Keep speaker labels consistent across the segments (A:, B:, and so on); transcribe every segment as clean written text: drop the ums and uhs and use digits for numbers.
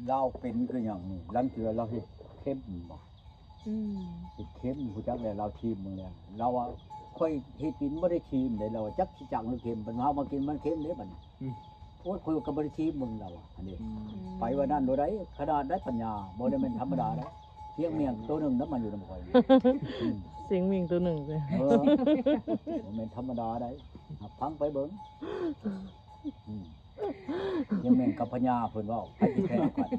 A: เราเป็นคืออย่างนี้ลังเถือเราเฮ็ดเข้มบ่เฮ็ดเข้มผู้จักแล้วเราทีมมึงแล้วเราว่าค่อยเฮ็ดกินบ่ได้ทีมได้เราจักสิจังหรือเค็มเพิ่นเฮามากินมันเค็มเด้บัดนี้โอ้ยคุยก็บ่ได้ทีมมึงเราอ่ะอันนี้ไปว่านั้นบ่ได้ขนาดได้ปัญญาบ่ได้แม่นธรรมดาเด้เที่ยงเมียงตัวนึงน้ำมันอยู่นำข่อย
B: เสียงวิ่งตัวหนึ่งเลย
A: บ่แม่นธรรมดาได้ฟังไปเบิ่งเที่ยงเมียงกับปัญญาเพิ่นเว้าไปที่แท้กัน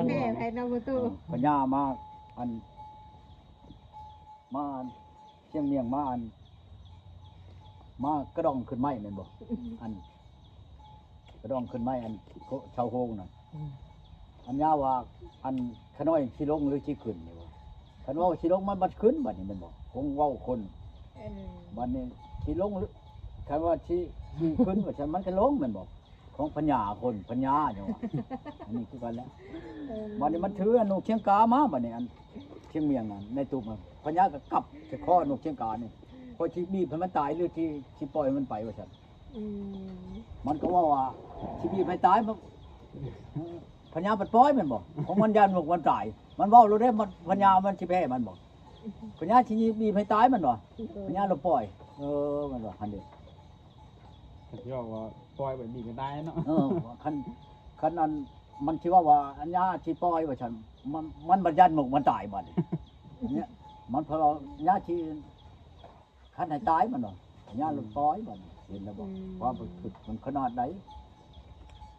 C: แม่ไผนำประตู
A: ปัญญามาอันมาเชียงเมียงมาอันมากระดองขึ้นไม้แม่นบ่อันกระดองขึ้นไม้อันชาวโฮงน่ะอันยาว่าอันขน้อยสิลงหรือสิขึ้นนี่บ่คันว่าสิลงมันบัดขึ้นบัดนี้แม่นบ่คงเว้าคนบัดนี้สิลงหรือคันว่าสิขึ้นว่าฉันมันก็ลงแม่นบ่ของปัญญาคนปัญญาจังว่าอันนี้คือกันแล้วบัดนี้มันถืออนุเชียงกามาบัดนี้อันเชียงเมียงนั่นในตุ่มปัญญาก็กลับจะข้ออนุเชียงกานี่พอสิบีบให้มันตายหรือที่สิปล่อยมันไปว่าซั่นมันก็ว่าสิบีบให้ตายปัญญาปัดปล่อยแม่นบ่ของมันยันบอกวันตายมันเว้ารู้ได้มันปัญญามันสิแพ้มันบ่ปัญญาสิบีบให้ตายมันบ่ปัญญาเราปล่อยมันว่าหั่นเด้
D: ที่บอกว่าปล่อยแบบนี้ก็ได้เนาะ
A: คันนั้นมันที่ว่าอันญาที่ปล่อยว่าฉันมันบัญญัติหมกมันตายบัดเนี่ยมันพอญาที่คันให้ตายมันเนาะญาลงปล่อยบัดเห็นแล้วบ่ว่ามันขนาดไหน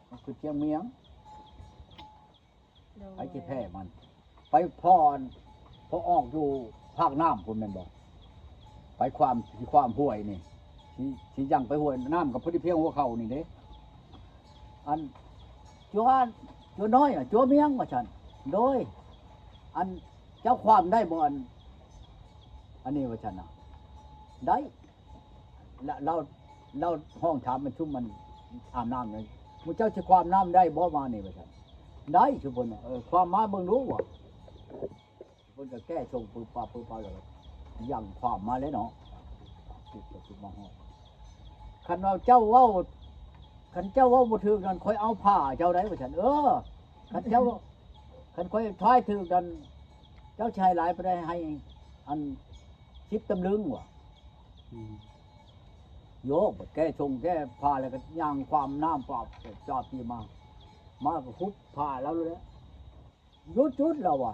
A: มันคือเชียงเมียงไอ้ที่แพ้มันไปพอออกอยู่ภาคน้ำพุ่นแม่นบ่ไปความห้วยนี่ที่ยังไปห้วยน้ำกับพอดีเพียงหัวเข่านี่เด้อันจัวน้อยอ่ะจัวเมียงว่าฉันโดยอันเจ้าความได้บ่อันนี้ว่าฉันน่ะได้เราห้องถามมันชุ่มมันอาบน้ำเลยมึงเจ้าสิความน้ำได้บ่มานี่ว่าฉันได้ชุบนความมาเบิ่งรู้ว่าเพิ่นก็แก้ชงปื้อปาแล้วยังความมาเลยเนาะสุดมาฮอดคันว่าเจ้าเว้าบ่ถูกนั่นค่อยเอาผ้าเจ้าได้ว่าฉันคันค่อยท้ายถูกกันเจ้าชายหลายไปได้ให้อัน10ตำลึงว่ะโยกแก้ชงแก้ผ้าแล้วก็ย่างความน้ำปอบจอบที่มาก็คุบผ้าแล้วเลยยุดแล้วว่ะ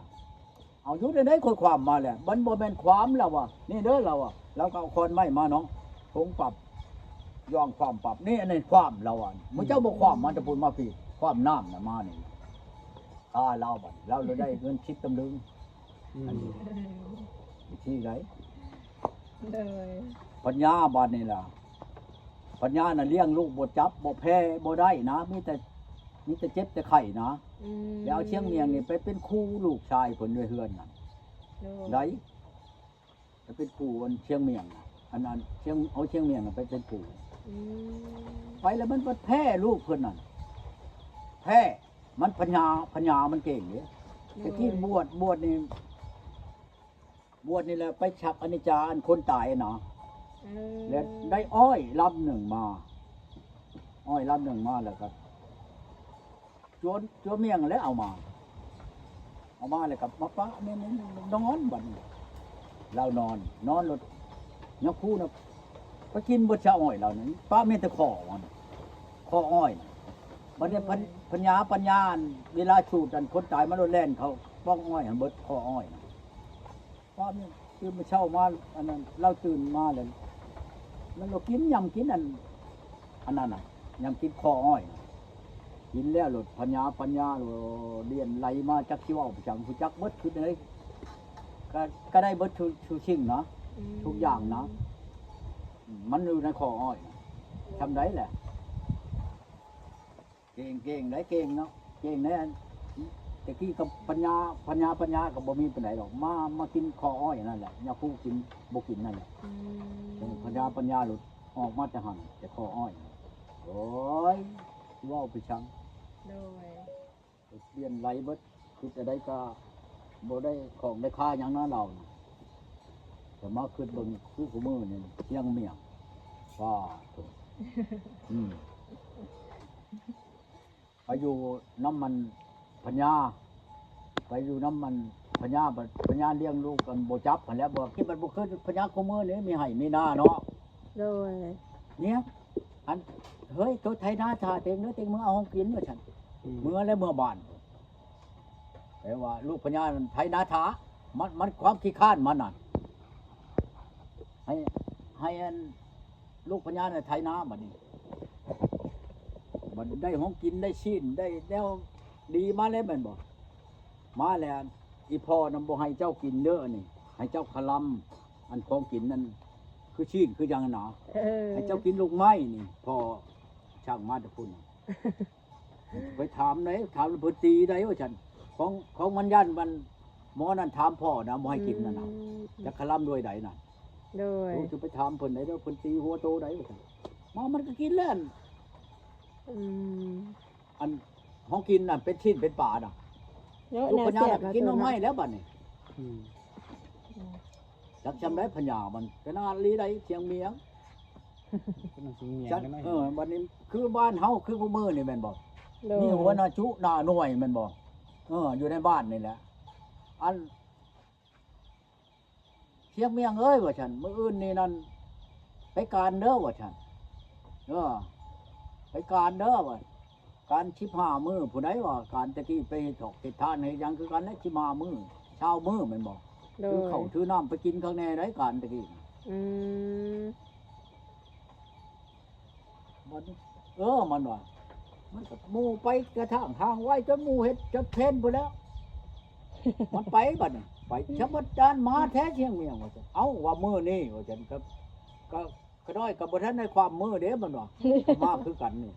A: เอายุดได้ค่อยความมาแหละมันบ่แม่นความแล้วว่ะนี่เด้อเราอ่ะเราก็เอาคนไม้มาเนาะคงปรับย่องความปรับนี่อันนี้ความเราอ่ะมื้อเจ้าบ่ความมันจะพูดมาพี่ความน้ำน่ะมานี่เราบัดเราเลยได้เงิน10ตำลึงอันนี้ที่ไหน
C: เลย
A: ปัญญาบัดนี่ล่ะปัญญาน่ะเลี้ยงลูกบ่จับบ่แพ้บ่ได้นะมีแต่เจ็บแต่ไข้นะแล้วเอาเชียงเมียงนี่ไปเป็นครูลูกชายเพิ่นด้วยเฮือนนั่นได้จะเป็นครูอันเชียงเมียงน่ะอันนั้นเชียงเมียงน่ะไปเป็นครูไปแล้วมันแพ้ลูกเพิ่นนั่นแพ้มันปัญญามันเก่งเด้แต่ที่บวชนี่แหละไปฉักอนิจจาอันคนตายน่ะแล้วได้อ้อยลำหนึ่งมาแล้วก็จวนเมียงแล้วเอามาเลยกับมาปะนี่นอนบัดเรานอนรถยกคู่นะไปกินบดชาอ้อยเรานี่ป้าเมียแต่คออ้อยบัดนี้ปัญญาเวลาชูดกันคนตายมาโดนแล่นเขาป้องอ้อยเบิดคออ้อยป้าเมียคือมาเช่ามาอันนั้นเราตื่นมาเลยมันเรากินยำกินอันนั้นน่ะยำกินคออ้อยกินแล้วหลุดปัญญาเรียนไหลมาจักชีวะประจังผู้จักเบิดคือได้ก็ได้เบิดชูชิงเนาะทุกอย่างนะมันอยู่ในคออ้อยทำได้แหละเก่งได้เก่งเนาะเก่งได้แต่กี้กับปัญญากับบ่มีปานใดหรอกมากินคออ้อยนั่นแหละยาคู่กินบ่กินนั่นแหละปัญญาหลุดออกมาจะหั่นแต่คออ้อยโอ้ยว้าวไปชัง
C: โดย
A: เรียนไหลเบิดคือจะได้ก็บ่ได้ของได้ค่าอย่างนั้นเราแต่มาขึ้นเบิ่งคือกูมือนี่เชียงเมียงว่าถูก อยู่น้ำมันพญาไปอยู่น้ำมันพญาบัดพญาเลี้ยงลูกกันบ่จับหันแหล้วบ่คิดมันบ่คือพญาคู่มือนี่มีให้มีหน้าเนาะ
C: โดย
A: เนี่ยอันเฮ้ยตัวไทยนาชาเต็งเนื้อเต็งมึงเอาของกินว่าฉันเมื่อและเมื่อบานแต่ว่าลูกพญาไทยนาชามันความขี้ข้านมันน่ะให้อันลูกพญาเนี่ยไทยนาบัดนี้มันได้ของกินได้ชิ้นได้แล้วดีมาแล้วแม่นบ่มาแล้วอีพ่อนำบ่ให้เจ้ากินเด้อนี่ให้เจ้าคลำอันของกินนั่นคือชิ้นคือหยังหนาให้เจ้ากินลูกไม้นี่พอช่างมาจะพูดไปถามไหนถามเพิ่นตีได้ว่าฉันของมันยันมันหมอนั่นถามพ่อนะบ่ให้กินนั่นน่ะจะคลำด้วยใดน่ะ
C: โดย
A: จะไปถามเพิ่นได้เด้อเพิ่นตีหัวโตได้ว่าฉันมันก็กินแล้ว อันของกินน่ะเป็นชิ้นเป็นป่าน่ะ
C: เยอะ
A: ลูก
C: แนว
A: พญา
C: เสีย
A: น่ะ
C: บ
A: กินหน่อไม้แล้วบัดนี้
D: อืม
A: จักจำได้พญามันก็น่าลีได้เชียงเมียง
D: ก็ต้องสิเมีย
A: จัด
D: กันหน่อย
A: บัดนี้คือบ้านเฮาคือกูมือนี่แม่นบ่
C: โดย
A: มีหัวหน้าจุหน้าหน่วยแม่นบ่อยู่ในบ้านนี่แหละอันเชียงเมียงเอ้ยว่าฉันมื้ออื่นนี่นั่นไปการเด้อว่าฉันไปการเด้อว่าการ15มื้อผู้ใดว่าการตะกี้ไปถอกเฮ็ดทานให้หยังคือกันแล้ว15มื้อเช้ามื้อแม่นบ่
C: โด
A: ถือย ข้าวถือน้ำไปกินข้างในได้การตะกี้
C: อืม
A: มันมันว่ามันก็หมู่ไปกระทั่งทางไว้จนหมู่เฮ็ดจนเพนไปแล้ว มันไปบัดนี้ไปชะบัดจานมาแท้เชียงเมียงว่าจะเอ้าว่ามื้อนี้ว่าจังก็น้อยก็บ่ทันในความมื้อเด้มันว่า มาคือกันนี่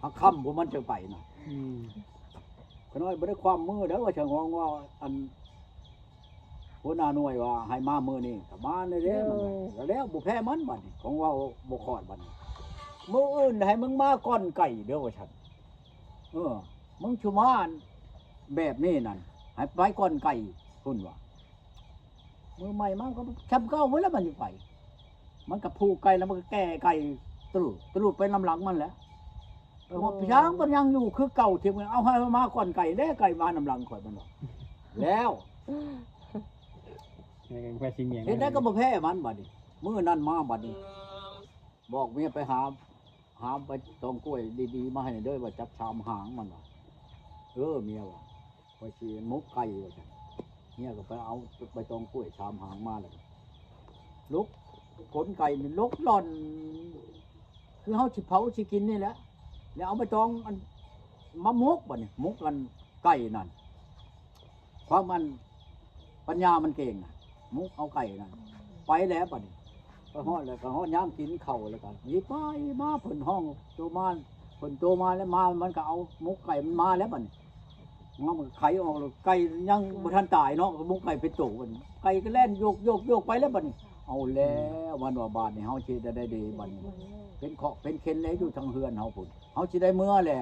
A: หักค่ำบ่มันจะไปน่ะ
D: อืม
A: ก็น้อยบ่ได้ความมื้อเด้อว่าจะงงว่าอันหัวหน้าหน่วยว่าให้มามื้อนี้ก็มาเลยเด้มันว่าแล้วบ่แพ้มันบัดนี้ของว่าบ่คอดบัดนี้มื้ออื่นให้มึงมาก่อนไก่เด้อว่าฉันมึงชุมานแบบนี้นั่นให้ไปก่อนไก่พุ่นว่ามือใหม่มันก็ช้ำเก้าไว้แล้วมันอยู่ไปมันก็ผูกไก่แล้วมันก็แก่ไก่ตรุดไปลำหลังมันแหล้วพี่ช้างมันยังอยู่คือเก่าเทียมกันเอาให้มาก่อนไก่ได้ไก่มาลำหลังข่อยมันว่าแล้ว
D: ยังไงไปสิเมียกัน
A: เห็นได้ก็บ่แพ้มันบัดนี้มื้อนั้นมาบัดนี้บอกเมียไปหาไปตองกล้วยดีๆมาให้เด้อว่าจับชามหางมันว่าเมียว่าไปสิมุกไก่ว่าจังเมียก็ไปเอาไปตองกล้วยชามหางมาแล้วลุกขนไก่นี่ลุกหล่อนคือเฮาสิเผาสิกินนี่แหละแล้วเอาไปตองอันมามุกบัดนี้มุกกันไก่นั่นเพราะมันปัญญามันเก่งน่ะมุกเอาไก่นั่นไปแล้วบัดนี้ไปฮอดแล้วก็ฮอดยามกินข้าวแล้วก็หยิบไปมาเพิ่นห้องโตมาเพิ่นโตมาแล้วมามันก็เอามุกไก่มันมาแล้วบัดนี้มันไข่ออกแล้วไก่ยังบ่ทันตายเนาะมุกไก่เป็นโตบัดนี้ไก่ก็แล่นโยกไปแล้วบัดนี้เอาแล้วมันว่าบาดนี่เฮาสิได้ดีบัดนี้เป็นเคาะเป็นเข็นเลยอยู่ทางเฮือนเฮาพุ่นเฮาสิได้เมื่อแหละ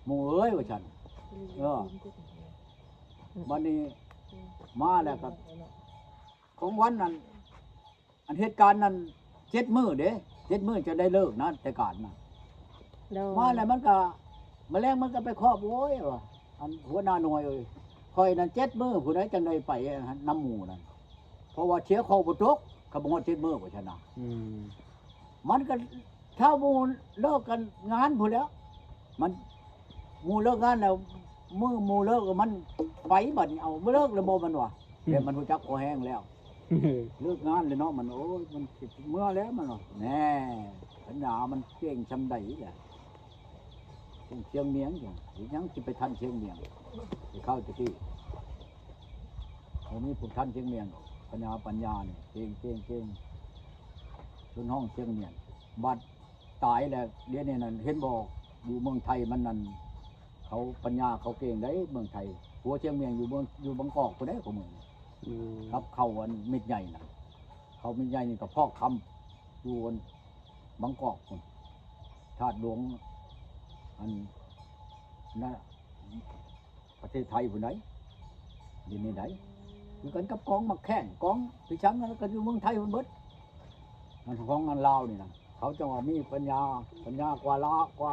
A: หมู่เอ้ยว่าฉันบัดนี้มาแล้วครับของวันนั้นอันเหตุการณ์นั้น7 มื้อเด้7 มื้อจะได้เลิกนะแต่การน่ะ
C: โดย
A: มาแล้วมันก็แมลงมันก็ไปครอบโว้ยว่ะอันหัวหน้าหน่วยเอ้ยคอยนั้น7 มื้อผู้ใดจังได้ไปน้ำหมู่นั่นเพราะว่าเชียร์เข้าบ่ตกก็บ่ฮอด7 มื้อว่าซั่นน่ะ
D: อืม
A: มันก็ถ้าหมู่เลิกกันงานพุ่นแล้วมันหมู่เลิกงานแล้วมื้อหมู่เลิกมันไปบัดนี้เอาบ่เลิกแล้วบ่มันว่ะแต่มันรู้จักคอแห้งแล้ว เลิกงานเลยเนาะมันโอ้ยมันเมื่อแล้วมันแน่ปัญญามันเก่งชำใดแหละเชียงเมียงอย่างยังจะไปทันเชียงเมียงไปเข้าตะกี้วันนี้ผมทันเชียงเมียงปัญญาเนี่ยเก่งจนห้องเชียงเมียงบัดตายแล้วเดี๋ยวนี้นั่นเห็นบอกอยู่เมืองไทยมันนั่นเขาปัญญาเขาเก่งได้เมืองไทยหัวเชียงเมียงอยู่บางกอกคนได้ของเมือง
D: อืม
A: ครับเขาอันมิดใหญ่นะเขามิดใหญ่นี่กับพ่อคำอยู่อันบางกอกคนชาติหลวงอันนะประเทศไทยผู้ไหนยินนี่ไหนอยู่กันกับกองมาแข่งกองพี่ช้างแล้วก็อยู่เมืองไทยคนเบิดมันของอันลาวนี่นะเขาจะว่ามีปัญญากว่าละกว่า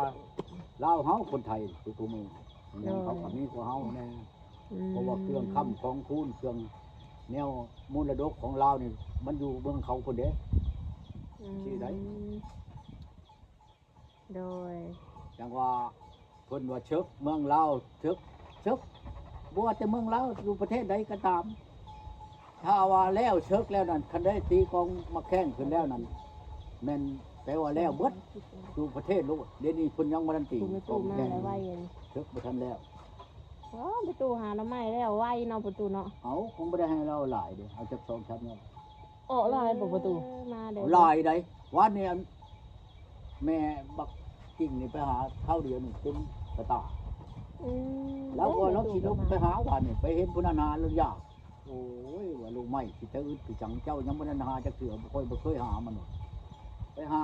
A: ลาวเฮาคนไทยคือตัวมือยังเขาก็มีกว่าเฮาแน่เพราะว่าเครื่องค้ำของคูณเครื่องแนวมรดกของลาวนี่มันอยู่เบื้องเขาคนเด้ ชื่อใด
C: โดย
A: จังว่าเพิ่นว่าเชิกเมืองลาวเชิกบ่ว่าแต่เมืองลาวอยู่ประเทศใดก็ตาม ถ้าว่าแล้วเชิกแล้วนั่นคันได้ตีกองมาแข่งขึ้นแล้วนั่นแม่นแปลว่าแล้วเบิดอยู่ประเทศลูกเดี๋ยวนี้เพิ่นยังบ่ทันตี
C: ตู้ไม่
A: ก
C: ตู้
A: อง
C: มา
A: แข่ง
C: แล้วไว้เอง
A: เชิกบ่ทันแล้ว
C: อ๋อประตูหาหน้ำไม้แล้วไว้เนาะประตูเนาะ
A: เอาคงบ่ได้ให้เราหลายเด้เอาจัก2ชั้นเนาะ
B: ออกลายบอกประตู
C: มาเด้
A: หลายใดวันนี้แม่บักกิ่งนี่ไปหาข้าวเดียวนี่เต็มกระตา
C: อืม
A: แล้วก็เราขี่รถไปหาวันนี่ไปเห็นพุนานาแล้วยากโอ้ยว่าลูกไม้ที่จะอึดที่จังเจ้ายังบ่ได้หาจักเถื่อบ่เคยหามันหรอกไปหา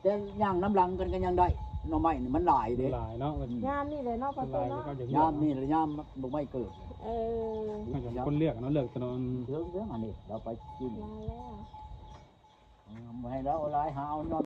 A: แต่ย่างน้ำลังกันก็ยังได้หน่อไม้นี่มันหลายเด้
D: หลายเนาะมัน
C: ยามนี่เลยเนาะประตู
D: หลายแล้ว
C: เนาะ
D: ก็อย่าง
A: ยามนี่ละยามลูกไม้เกิด
C: เออ
D: ก็อย่างคนเลือกเนาะเลือกตอน
A: เรื่องอันนี้เราไปกิน
C: มาแล้ว
A: ไม่ให้เราเอาหลายหาเอานอน